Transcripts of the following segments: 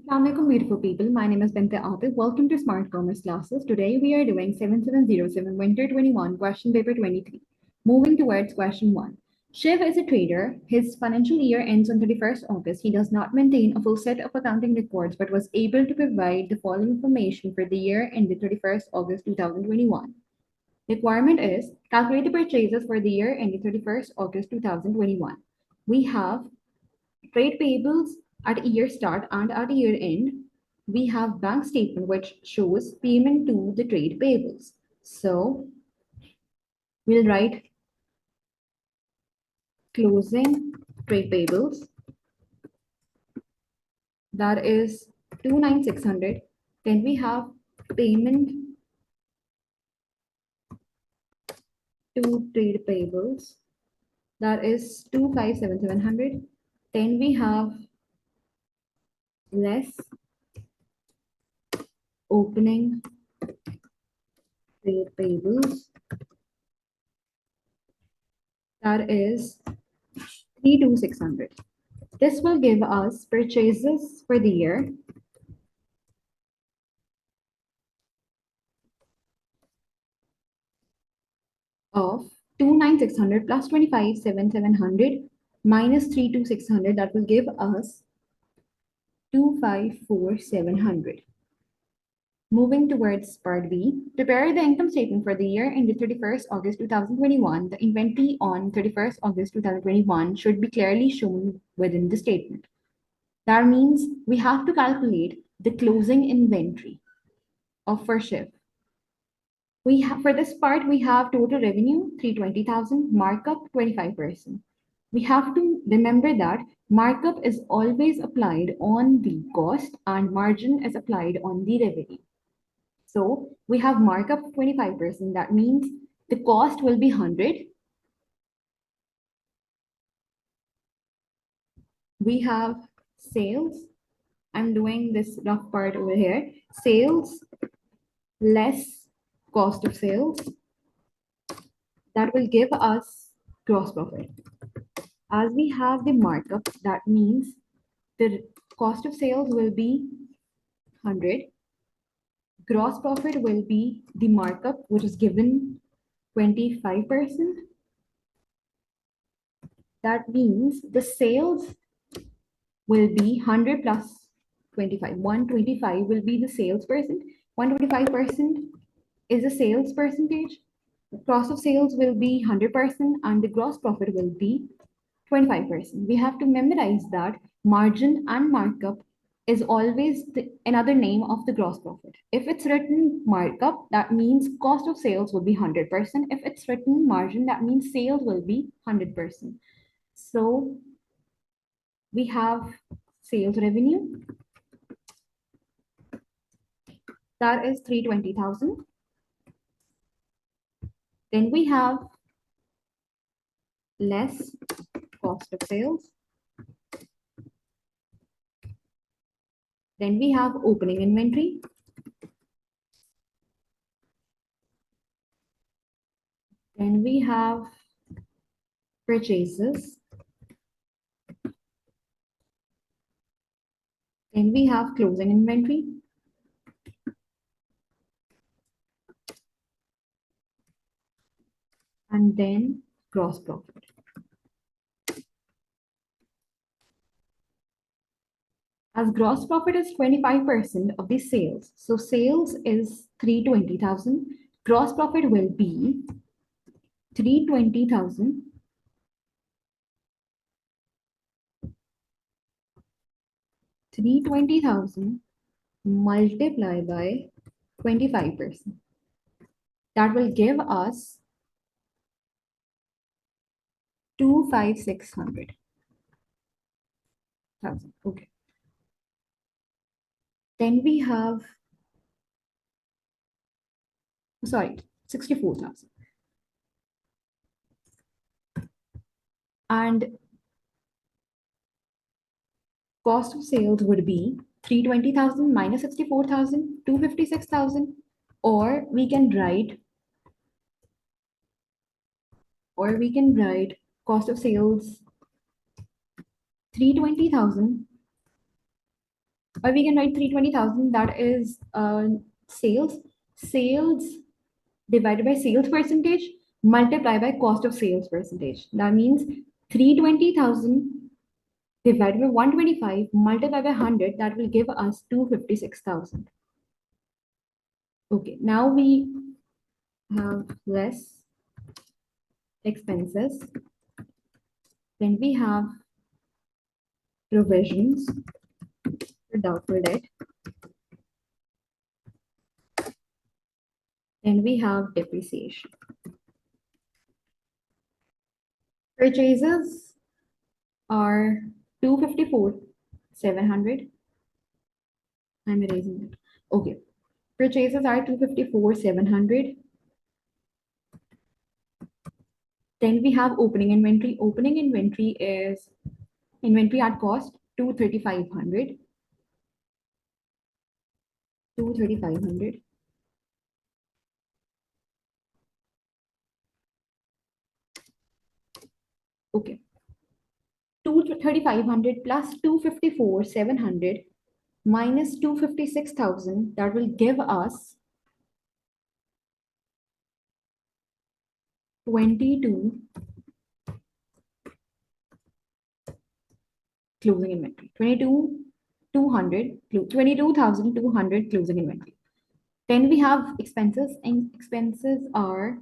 Assalamualaikum beautiful people. My name is Bint-e-Atif. Welcome to Smart Commerce classes. Today we are doing 7707 Winter 21 question paper 23. Moving towards question 1. Shiv is a trader. His financial year ends on 31st August. He does not maintain a full set of accounting records but was able to provide the following information for the year ended 31st August 2021. Requirement is calculate the purchases for the year ended 31st August 2021. We have trade payables at year start and at year end. We have bank statement which shows payment to the trade payables. So we'll write closing trade payables, that is 29,600. Then we have payment to trade payables, that is 25,700. Then we have less opening trade payables, that is 32,600. This will give us purchases for the year of 29,600 plus 25,700 minus 32,600. That will give us 25,4,700. Moving towards part B, prepare the income statement for the year ended 31st August 2021. The inventory on 31st August 2021 should be clearly shown within the statement. That means we have to calculate the closing inventory of for Shiv. We have, for this part, we have total revenue 320,000, markup 25%. We have to remember that markup is always applied on the cost and margin is applied on the revenue. So we have markup 25%. That means the cost will be 100. We have sales. I'm doing this rough part over here. Sales less cost of sales. That will give us gross profit. As we have the markup, that means the cost of sales will be 100. Gross profit will be the markup, which is given 25%. That means the sales will be 100 plus 25. 125 will be the sales percent. 125% is the sales percentage. The cost of sales will be 100% and the gross profit will be 25%. We have to memorize that margin and markup is always another name of the gross profit. If it's written markup, that means cost of sales will be 100%. If it's written margin, that means sales will be 100%. So we have sales revenue, that is 320,000. Then we have less cost of sales. Then we have opening inventory. Then we have purchases. Then we have closing inventory. And then gross profit. As gross profit is 25% of the sales, so sales is 320,000. Gross profit will be 320,000 multiplied by 25%. That will give us 25,600. Okay. Then we have, sorry, 64,000. And cost of sales would be 320,000 minus 64,000, 256,000, or we can write cost of sales 320,000 Or we can write 320,000, that is sales. Sales divided by sales percentage multiplied by cost of sales percentage. That means 320,000 divided by 125 multiplied by 100, that will give us 256,000. Okay, now we have less expenses. Then we have provisions for doubtful debt. Then we have depreciation. Purchases are 254,700. I'm erasing it. Okay. Purchases are 254,700. Then we have opening inventory. Opening inventory is inventory at cost 235,500. 235,500. Okay. 235,500 plus 254,700 minus 256,000, that will give us 22 closing inventory. 22,200 closing inventory. Then we have expenses, and expenses are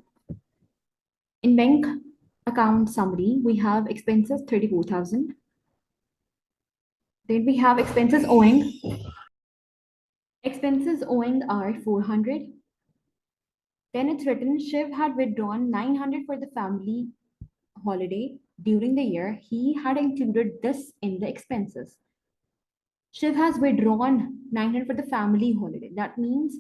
in bank account summary. We have expenses 34,000. Then we have expenses owing. Expenses owing are 400. Then it's written Shiv had withdrawn 900 for the family holiday during the year. He had included this in the expenses. Shiv has withdrawn 900 for the family holiday. That means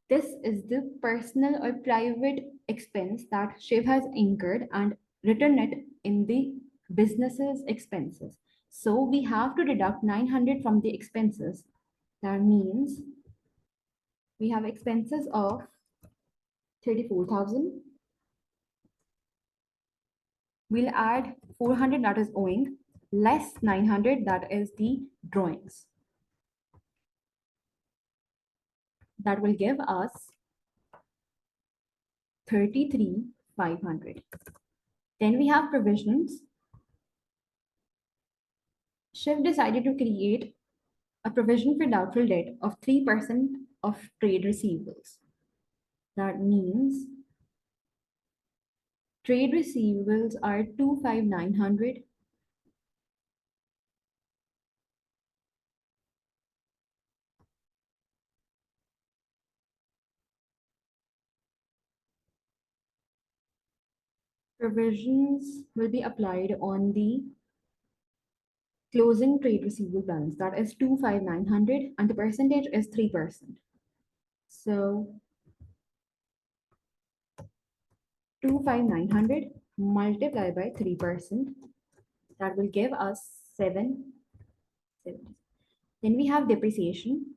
this is the personal or private expense that Shiv has incurred and written it in the business's expenses. So we have to deduct 900 from the expenses. That means we have expenses of 34,000. We'll add 400, that is owing, less 900, that is the drawings. That will give us 33,500. Then we have provisions. Shiv decided to create a provision for doubtful debt of 3% of trade receivables. That means trade receivables are 25900. Provisions will be applied on the closing trade receivable balance, that is 25900, and the percentage is 3%. So 25900 multiplied by 3%, that will give us 770. Then we have depreciation.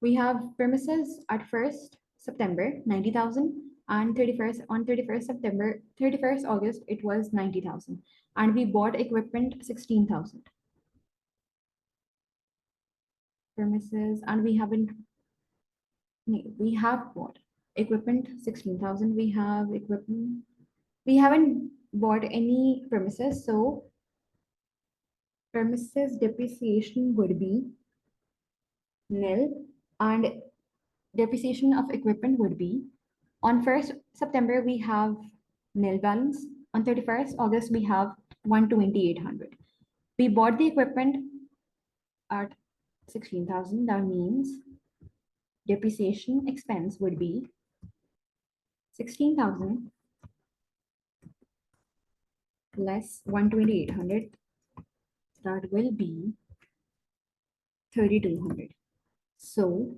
We have premises at 1st September 90,000, and 31st September 31st August it was 90,000, and we bought equipment 16,000. Premises, and we have bought equipment 16,000. We have equipment. We haven't bought any premises, so premises depreciation would be nil, and depreciation of equipment would be, on 1st September we have nil balance, on 31st August we have 12800. We bought the equipment at 16,000. That means depreciation expense would be 16,000 less 12800. That will be 3200. So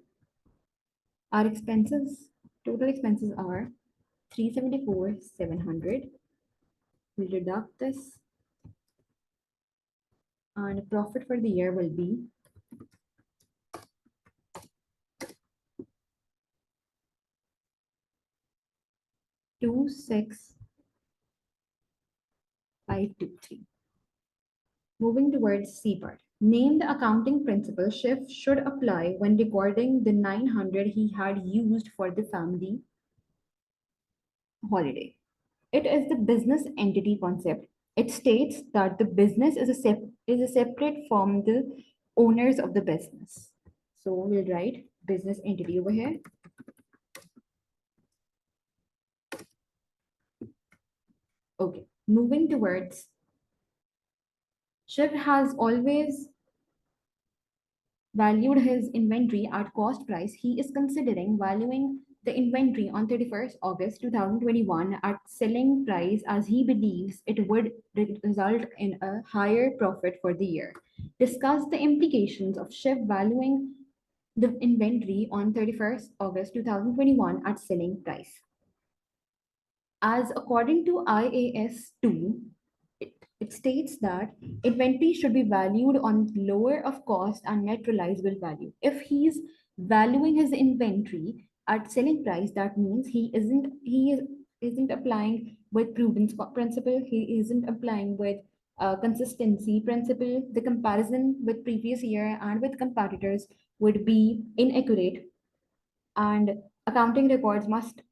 our expenses, total expenses are 374,700. We'll deduct this, and profit for the year will be 26,523. Moving towards C part. Name the accounting principle Shiv should apply when recording the 900 he had used for the family holiday. It is the business entity concept. It states that the business is a separate from the owners of the business. So we'll write business entity over here. Okay, moving towards Shiv has always valued his inventory at cost price. He is considering valuing the inventory on 31st August 2021 at selling price as he believes it would result in a higher profit for the year. Discuss the implications of Shiv valuing the inventory on 31st August 2021 at selling price. As according to IAS 2, it states that inventory should be valued on lower of cost and net realizable value. If he's valuing his inventory at selling price, that means he isn't applying with prudence principle. He isn't applying with consistency principle. The comparison with previous year and with competitors would be inaccurate, and accounting records must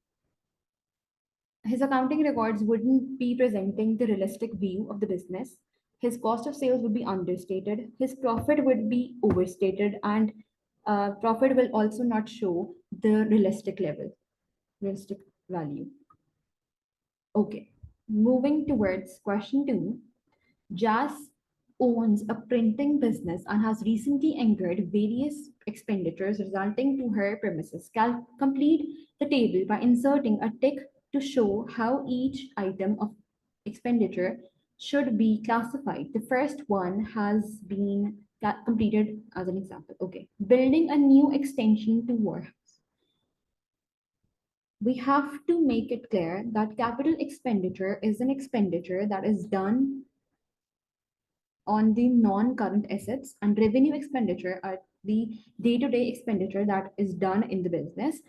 his accounting records wouldn't be presenting the realistic view of the business. His cost of sales would be understated. His profit would be overstated, and profit will also not show the realistic value. Okay, moving towards question two. Jas owns a printing business and has recently incurred various expenditures resulting to her premises. Complete the table by inserting a tick to show how each item of expenditure should be classified. The first one has been completed as an example. Okay, building a new extension to warehouse. We have to make it clear that capital expenditure is an expenditure that is done on the non-current assets, and revenue expenditure are the day-to-day expenditure that is done in the business.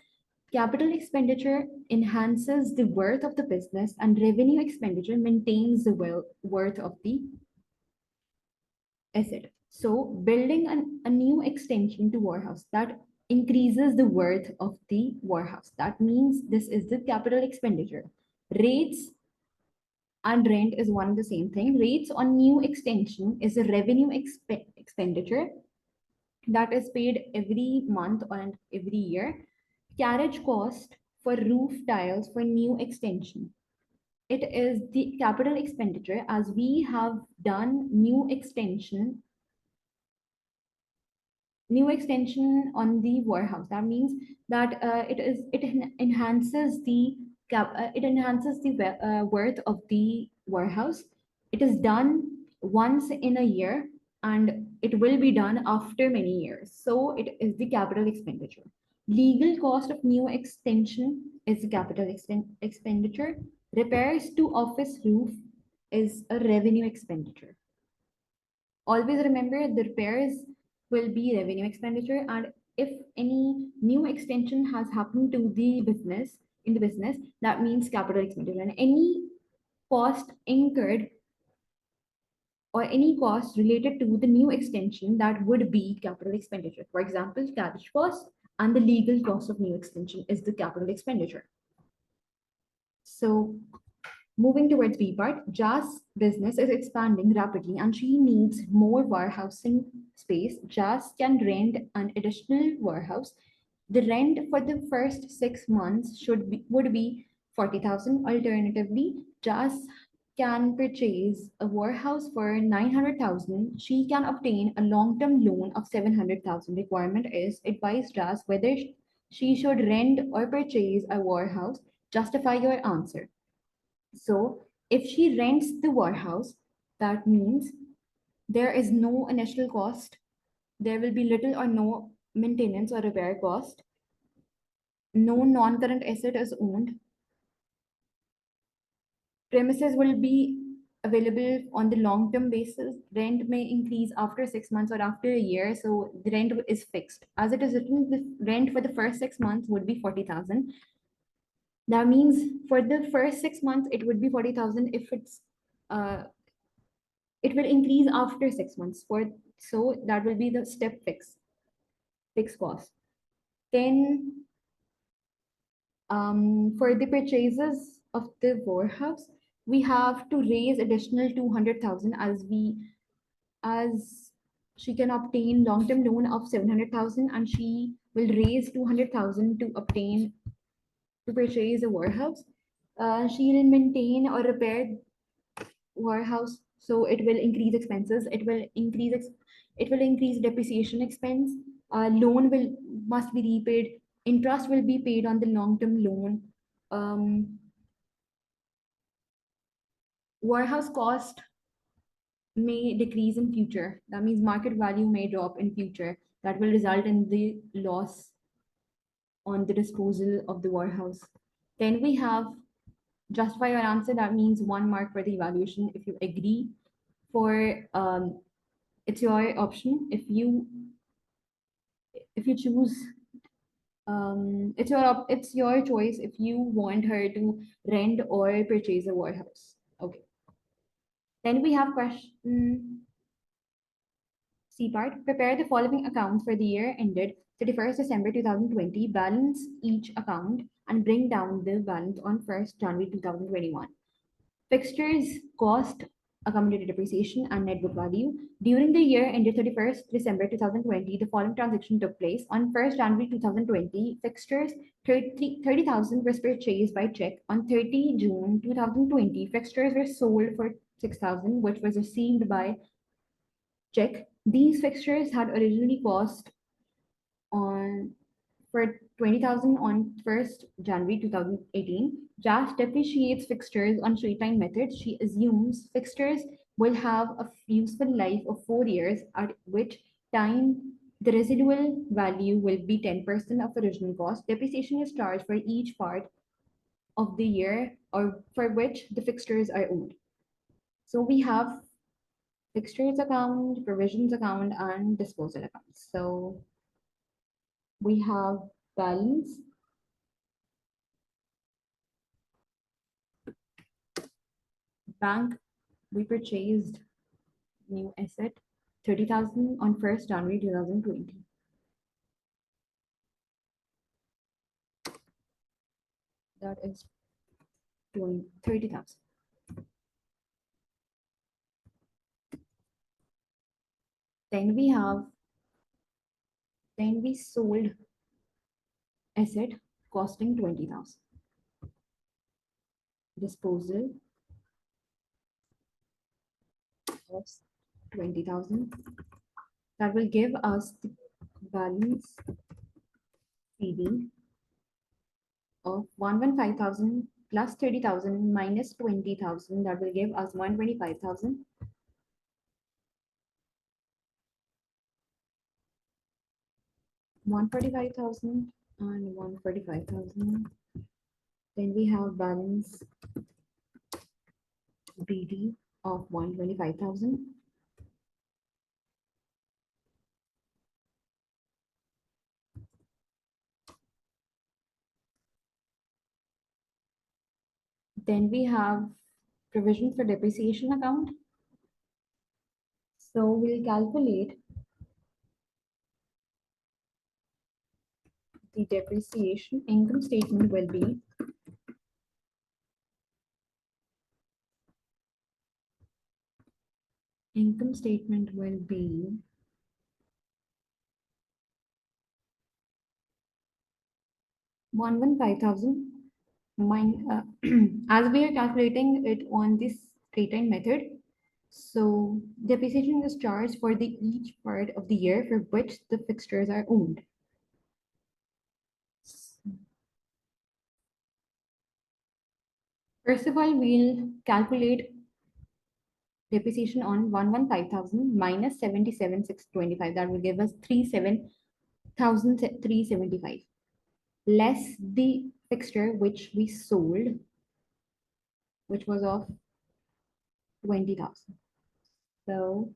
Capital expenditure enhances the worth of the business, and revenue expenditure maintains the worth of the asset. So building a new extension to warehouse that increases the worth of the warehouse. That means this is the capital expenditure. Rates and rent is one and the same thing. Rates on new extension is a revenue expenditure that is paid every month and every year. Carriage cost for roof tiles for new extension. It is the capital expenditure as we have done new extension on the warehouse. That means that enhances the worth of the warehouse. It is done once in a year, and it will be done after many years. So it is the capital expenditure. Legal cost of new extension is the capital expenditure. Repairs to office roof is a revenue expenditure. Always remember the repairs will be revenue expenditure, and if any new extension has happened to the business in the business, that means capital expenditure, and any cost incurred or any cost related to the new extension, that would be capital expenditure. For example, carriage cost and the legal cost of new extension is the capital expenditure. So moving towards B part, Jas' business is expanding rapidly and she needs more warehousing space. Jas can rent an additional warehouse. The rent for the first 6 months would be 40,000. Alternatively, Jas can purchase a warehouse for 900,000. She can obtain a long-term loan of 700,000. Requirement is advise Jas whether she should rent or purchase a warehouse. Justify your answer. So if she rents the warehouse, that means there is no initial cost. There will be little or no maintenance or repair cost. No non-current asset is owned. Premises will be available on the long-term basis. Rent may increase after 6 months or after a year. So the rent is fixed. As it is written, the rent for the first 6 months would be 40,000. That means for the first 6 months, it would be 40,000 if it's It will increase after 6 months. So that will be the step fixed cost. Then for the purchases of the warehouse, we have to raise additional 200,000 as she can obtain long-term loan of 700,000 and she will raise 200,000 to purchase a warehouse. She will maintain or repair warehouse, so it will increase expenses. It will increase depreciation expense. Loan will must be repaid. Interest will be paid on the long-term loan. Um, Warehouse cost may decrease in future. That means market value may drop in future. That will result in the loss on the disposal of the warehouse. Then we have justify your answer. That means 1 mark for the evaluation if you agree. For it's your option. If you choose, it's your choice if you want her to rent or purchase a warehouse. Okay. Then we have question C part. Prepare the following accounts for the year ended 31st December 2020. Balance each account and bring down the balance on 1st January 2021. Fixtures, cost, accumulated depreciation, and net book value. During the year ended 31st December 2020, the following transaction took place. On 1st January 2020, fixtures 30,000 was purchased by check. On 30 June 2020, fixtures were sold for 6,000, which was received by check. These fixtures had originally cost on for 20,000 on 1st January 2018. JAS depreciates fixtures on straight-line methods. She assumes fixtures will have a useful life of 4 years, at which time the residual value will be 10% of original cost. Depreciation is charged for each part of the year or for which the fixtures are owed. So we have fixtures account, provisions account, and disposal account. So we have balance, bank. We purchased new asset 30,000 on 1st January 2020. That is 30,000. Then we have, then we sold asset costing 20,000. Disposal of 20,000. That will give us the balance CD of 115,000 plus 30,000 minus 20,000. That will give us 125,000. 145,000 and 145,000. Then we have balance BD of 125,000. Then we have provision for depreciation account. So we'll calculate the depreciation. Income statement will be income statement will be 115,000. As we are calculating it on this straight line method, so depreciation is charged for the each part of the year for which the fixtures are owned. First of all, we'll calculate depreciation on 115,000 minus 77,625. That will give us 37,375 less the fixture which we sold, which was of 20,000. So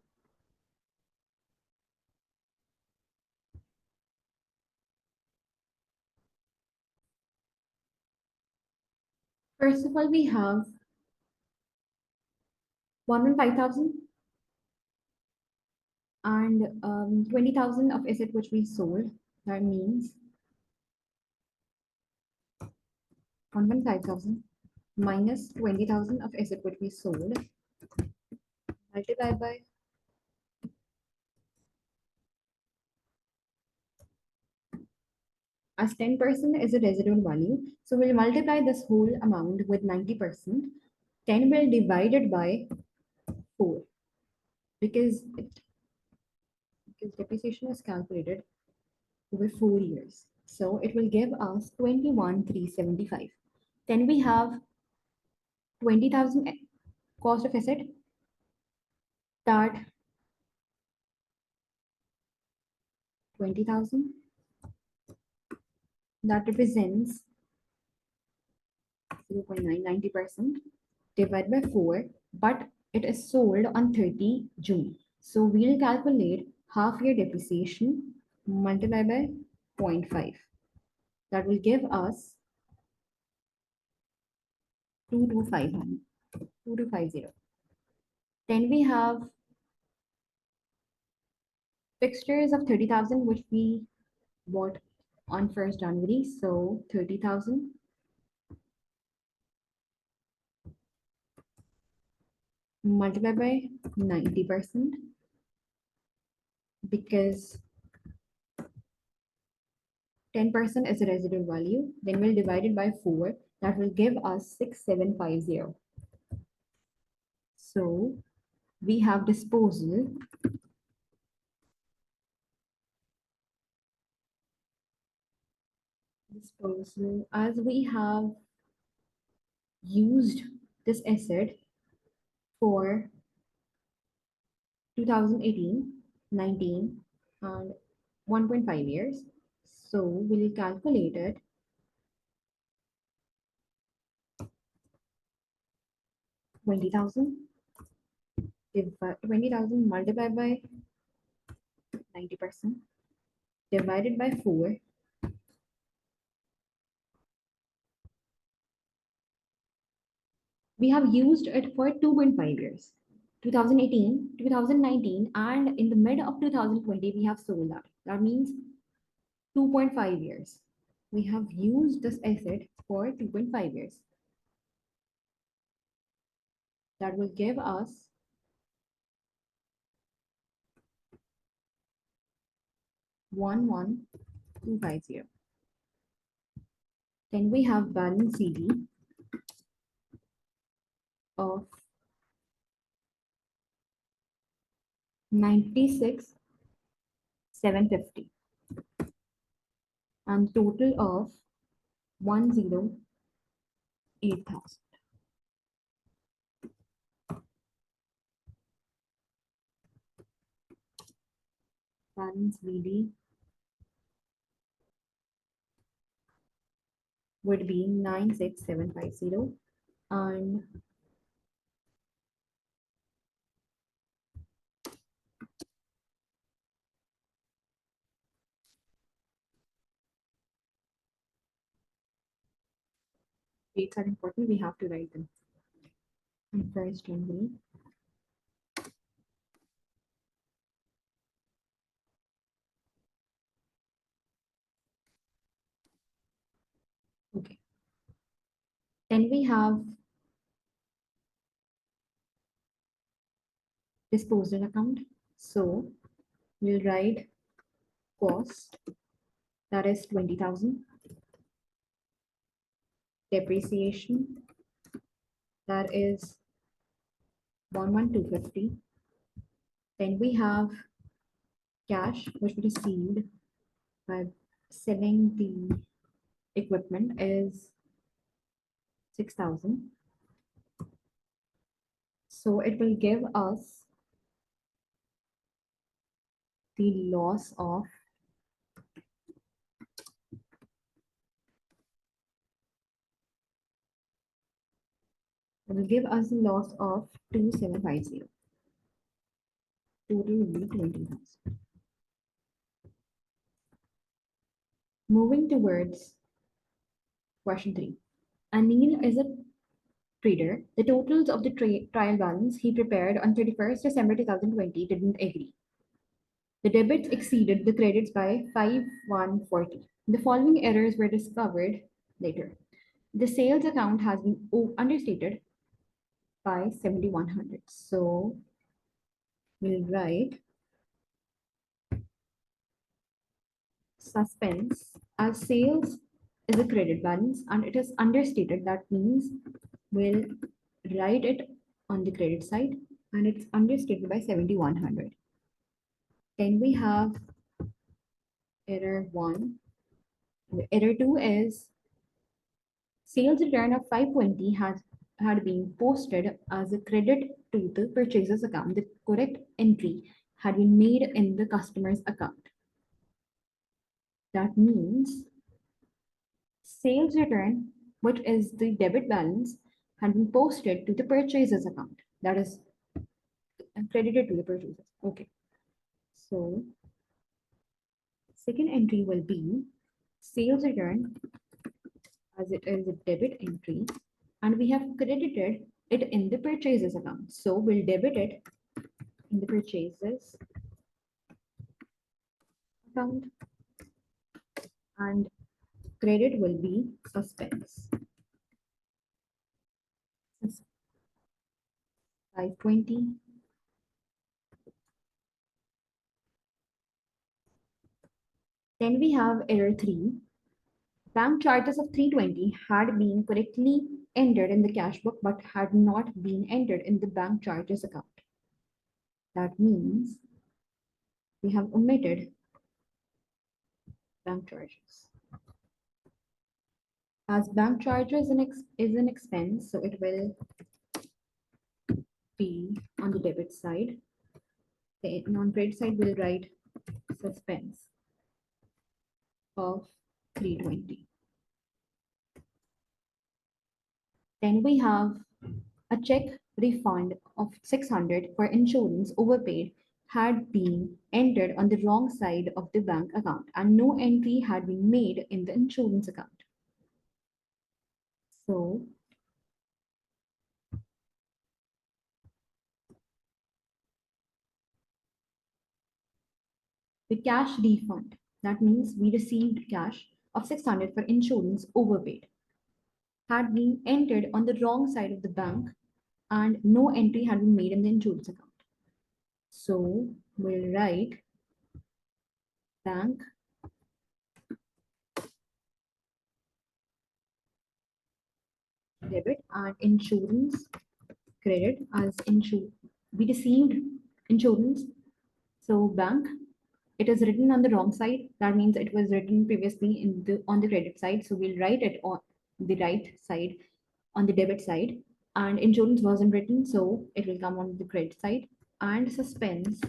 first of all, we have 115,000 and 20,000 of asset which we sold. That means 1,500 minus 20,000 of asset which we sold, multiplied by as 10% is a residual value. So we'll multiply this whole amount with 90%. 10 will divide it by 4 because depreciation is calculated over 4 years. So it will give us 21,375. Then we have 20,000 cost of asset, that 20,000 that represents 0.990% divided by 4, but it is sold on 30 June. So we'll calculate half year depreciation multiplied by 0.5. That will give us 2250. Then we have fixtures of 30,000 which we bought on 1st January. So 30,000 multiplied by 90% because 10% is a residual value. Then we'll divide it by 4. That will give us 6750. So we have disposal as we have used this asset for 2018, 19, and 1.5 years. So we'll calculate it 20,000 multiplied by 90% divided by 4. We have used it for 2.5 years, 2018, 2019, and in the mid of 2020 we have sold that. That means 2.5 years. We have used this asset for 2.5 years. That will give us 11,250. Then we have balance CD of 96,750 and total of 108,000. Balance BD would be 96,750 and dates are important, we have to write them. And 1st January, okay. Then we have disposal account. So we'll write cost, that is 20,000. Depreciation, that is 11,250. Then we have cash, which we received by selling the equipment, is 6,000. So it will give us the loss of it will give us a loss of 2,750. Total will be 20,000. Moving towards question 3. Anil is a trader. The totals of the trial balance he prepared on 31st December 2020 didn't agree. The debits exceeded the credits by 5140. The following errors were discovered later. The sales account has been understated by 7100. So we'll write suspense as sales is a credit balance and it is understated. That means we'll write it on the credit side and it's understated by 7100. Then we have error 1. Error 2 is sales return of 520 had been posted as a credit to the purchaser's account. The correct entry had been made in the customer's account. That means sales return, which is the debit balance, had been posted to the purchaser's account. That is credited to the purchaser. Okay. So second entry will be sales return as it is a debit entry and we have credited it in the purchaser's account. So we'll debit it in the purchaser's account and credit will be suspense. 520. Then we have error 3. Bank charges of 320 had been correctly entered in the cash book but had not been entered in the bank charges account. That means we have omitted bank charges. As bank charges is an expense, so it will be on the debit side. The non-credit side will write suspense of 320. Then we have a check refund of 600 for insurance overpaid had been entered on the wrong side of the bank account and no entry had been made in the insurance account. So the cash refund, that means we received cash of 600 for insurance overpaid, had been entered on the wrong side of the bank and no entry had been made in the insurance account. So we'll write bank debit and insurance credit as we received insurance. So bank, it is written on the wrong side. That means it was written previously on the credit side. So we'll write it on the right side, on the debit side. And insurance wasn't written, so it will come on the credit side. And suspense,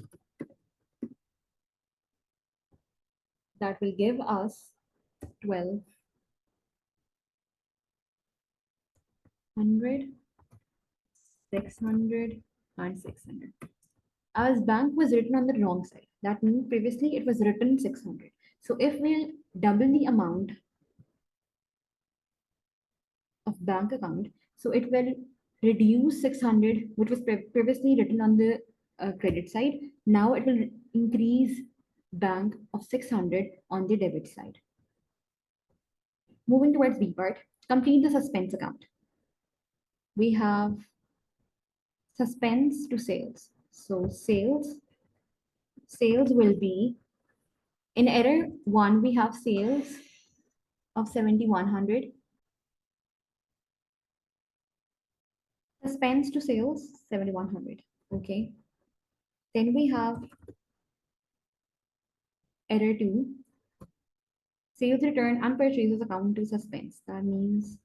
that will give us 1200, 600, and 600. As bank was written on the wrong side. That means previously it was written 600. So if we'll double the amount of bank account, so it will reduce 600, which was previously written on the credit side. Now it will increase bank of 600 on the debit side. Moving towards B part, complete the suspense account. We have suspense to sales. So sales will be, in error 1, we have sales of 7100. Suspense to sales 7100. Okay. Then we have error 2, sales return and purchases account to suspense. That means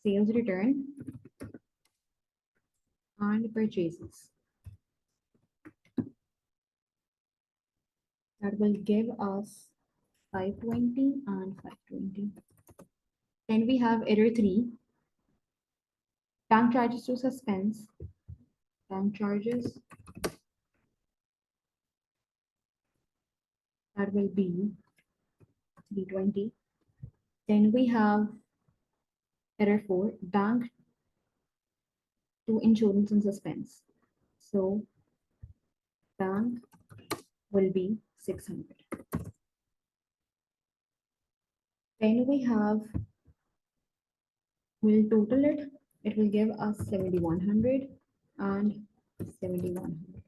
sales return and purchases. That will give us 520 and 520. Then we have error 3, bank charges to suspense. Bank charges, that will be 320. Then we have error 4, bank to insurance and suspense. So bank will be 600. Then we'll total it. It will give us 7100 and 7100.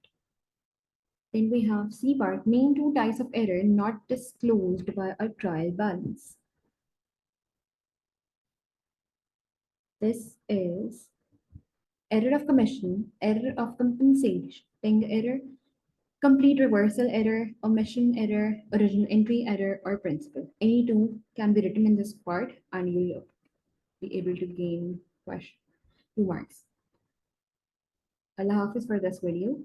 Then we have C part, name two types of error not disclosed by a trial balance. This is error of commission, error of compensation error, complete reversal error, omission error, original entry error, or principal. Any two can be written in this part and you'll be able to gain 2 marks. Allah Hafiz for this video.